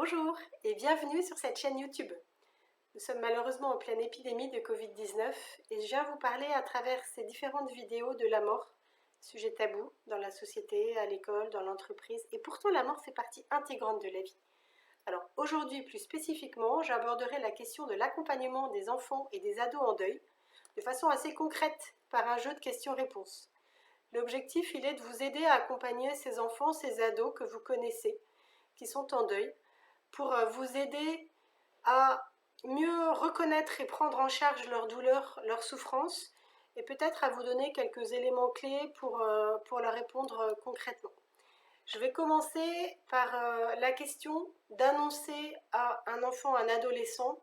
Bonjour et bienvenue sur cette chaîne YouTube. Nous sommes malheureusement en pleine épidémie de Covid-19 et je viens vous parler à travers ces différentes vidéos de la mort, sujet tabou dans la société, à l'école, dans l'entreprise, et pourtant la mort fait partie intégrante de la vie. Alors aujourd'hui plus spécifiquement, j'aborderai la question de l'accompagnement des enfants et des ados en deuil de façon assez concrète par un jeu de questions-réponses. L'objectif il est de vous aider à accompagner ces enfants, ces ados que vous connaissez, qui sont en deuil, pour vous aider à mieux reconnaître et prendre en charge leur douleur, leur souffrance, et peut-être à vous donner quelques éléments clés pour leur répondre concrètement. Je vais commencer par la question d'annoncer à un enfant, un adolescent,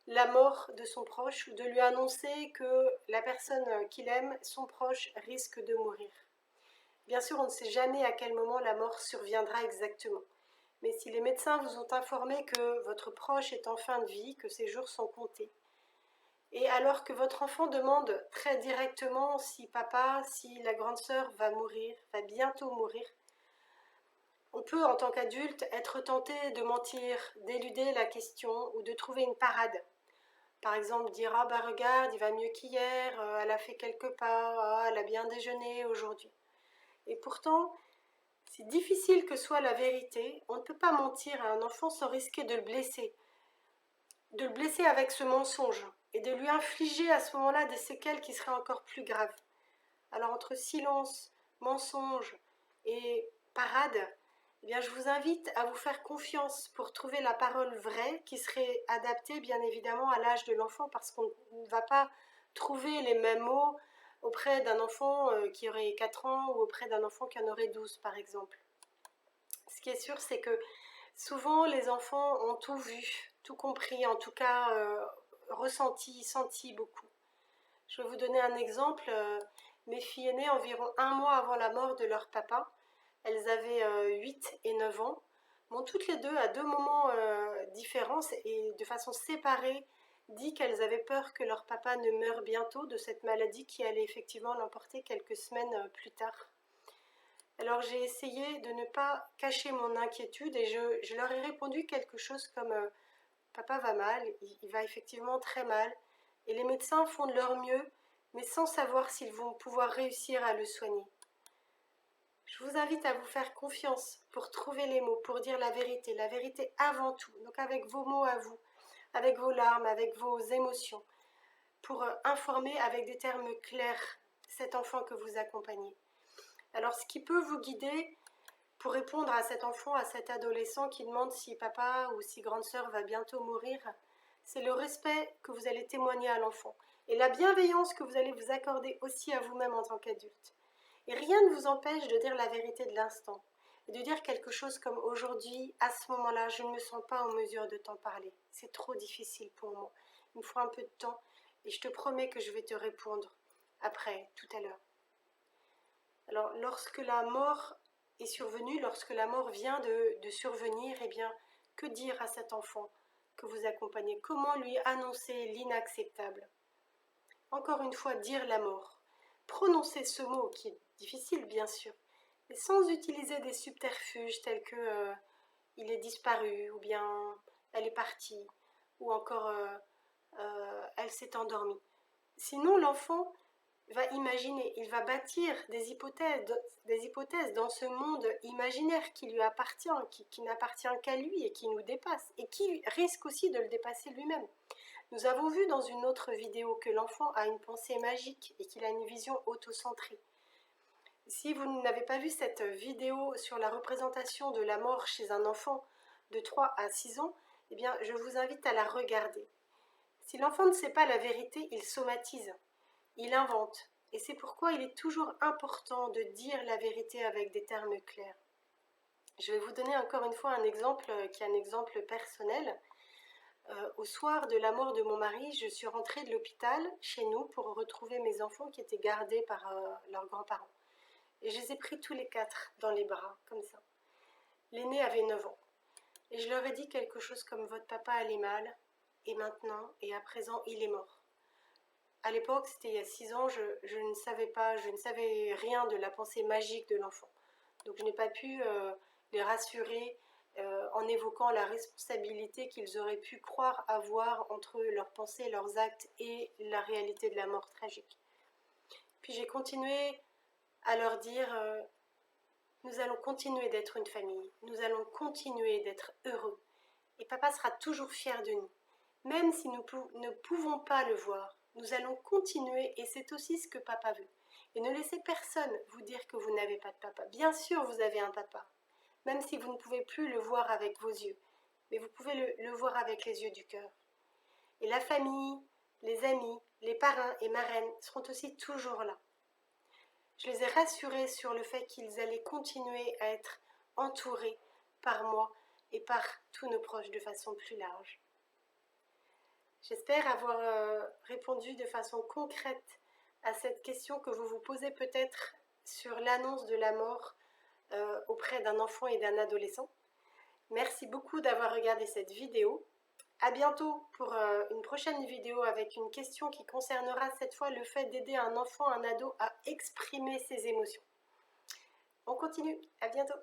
la mort de son proche, ou de lui annoncer que la personne qu'il aime, son proche, risque de mourir. Bien sûr, on ne sait jamais à quel moment la mort surviendra exactement. Mais si les médecins vous ont informé que votre proche est en fin de vie, que ses jours sont comptés, et alors que votre enfant demande très directement si papa, si la grande sœur va mourir, va bientôt mourir, on peut en tant qu'adulte être tenté de mentir, d'éluder la question ou de trouver une parade. Par exemple dire « Ah bah regarde, il va mieux qu'hier, elle a fait quelques pas, ah, elle a bien déjeuné aujourd'hui ». Et pourtant, si difficile que soit la vérité, on ne peut pas mentir à un enfant sans risquer de le blesser avec ce mensonge et de lui infliger à ce moment-là des séquelles qui seraient encore plus graves. Alors entre silence, mensonge et parade, eh bien, je vous invite à vous faire confiance pour trouver la parole vraie qui serait adaptée bien évidemment à l'âge de l'enfant, parce qu'on ne va pas trouver les mêmes mots auprès d'un enfant qui aurait 4 ans ou auprès d'un enfant qui en aurait 12 par exemple. Ce qui est sûr, c'est que souvent les enfants ont tout vu, tout compris, en tout cas ressenti, senti beaucoup. Je vais vous donner un exemple. Mes filles aînées, environ 1 mois avant la mort de leur papa, elles avaient 8 et 9 ans, m'ont toutes les deux, à 2 moments différents et de façon séparée, dit qu'elles avaient peur que leur papa ne meure bientôt de cette maladie qui allait effectivement l'emporter quelques semaines plus tard. Alors j'ai essayé de ne pas cacher mon inquiétude et je leur ai répondu quelque chose comme papa va mal, il va effectivement très mal, et les médecins font de leur mieux, mais sans savoir s'ils vont pouvoir réussir à le soigner. Je vous invite à vous faire confiance pour trouver les mots, pour dire la vérité avant tout, donc avec vos mots à vous, avec vos larmes, avec vos émotions, pour informer avec des termes clairs cet enfant que vous accompagnez. Alors ce qui peut vous guider pour répondre à cet enfant, à cet adolescent qui demande si papa ou si grande sœur va bientôt mourir, c'est le respect que vous allez témoigner à l'enfant et la bienveillance que vous allez vous accorder aussi à vous-même en tant qu'adulte. Et rien ne vous empêche de dire la vérité de l'instant et de dire quelque chose comme aujourd'hui, à ce moment-là, je ne me sens pas en mesure de t'en parler. C'est trop difficile pour moi. Il me faut un peu de temps et je te promets que je vais te répondre après, tout à l'heure. Alors, lorsque la mort est survenue, lorsque la mort vient de survenir, eh bien, que dire à cet enfant que vous accompagnez? Comment lui annoncer l'inacceptable? Encore une fois, dire la mort. Prononcer ce mot qui est difficile, bien sûr, mais sans utiliser des subterfuges tels que il est disparu, ou bien elle est partie, ou encore elle s'est endormie. Sinon, l'enfant va imaginer, il va bâtir des hypothèses dans ce monde imaginaire qui lui appartient, qui n'appartient qu'à lui et qui nous dépasse, et qui risque aussi de le dépasser lui-même. Nous avons vu dans une autre vidéo que l'enfant a une pensée magique et qu'il a une vision autocentrée. Si vous n'avez pas vu cette vidéo sur la représentation de la mort chez un enfant de 3 à 6 ans, eh bien, je vous invite à la regarder. Si l'enfant ne sait pas la vérité, il somatise, il invente. Et c'est pourquoi il est toujours important de dire la vérité avec des termes clairs. Je vais vous donner encore une fois un exemple qui est un exemple personnel. Au soir de la mort de mon mari, je suis rentrée de l'hôpital chez nous pour retrouver mes enfants qui étaient gardés par leurs grands-parents. Et je les ai pris tous les 4 dans les bras, comme ça. L'aîné avait 9 ans. Et je leur ai dit quelque chose comme « Votre papa allait mal, et maintenant, et à présent, il est mort ». À l'époque, c'était il y a 6 ans, je ne savais rien de la pensée magique de l'enfant. Donc je n'ai pas pu les rassurer en évoquant la responsabilité qu'ils auraient pu croire avoir entre leurs pensées, leurs actes et la réalité de la mort tragique. Puis j'ai continué à leur dire nous allons continuer d'être une famille, nous allons continuer d'être heureux et papa sera toujours fier de nous. Même si nous ne pouvons pas le voir, nous allons continuer et c'est aussi ce que papa veut. Et ne laissez personne vous dire que vous n'avez pas de papa. Bien sûr, vous avez un papa, même si vous ne pouvez plus le voir avec vos yeux, mais vous pouvez le voir avec les yeux du cœur. Et la famille, les amis, les parrains et marraines seront aussi toujours là. Je les ai rassurés sur le fait qu'ils allaient continuer à être entourés par moi et par tous nos proches de façon plus large. J'espère avoir répondu de façon concrète à cette question que vous vous posez peut-être sur l'annonce de la mort auprès d'un enfant et d'un adolescent. Merci beaucoup d'avoir regardé cette vidéo. À bientôt pour une prochaine vidéo avec une question qui concernera cette fois le fait d'aider un enfant, un ado à exprimer ses émotions. On continue, à bientôt.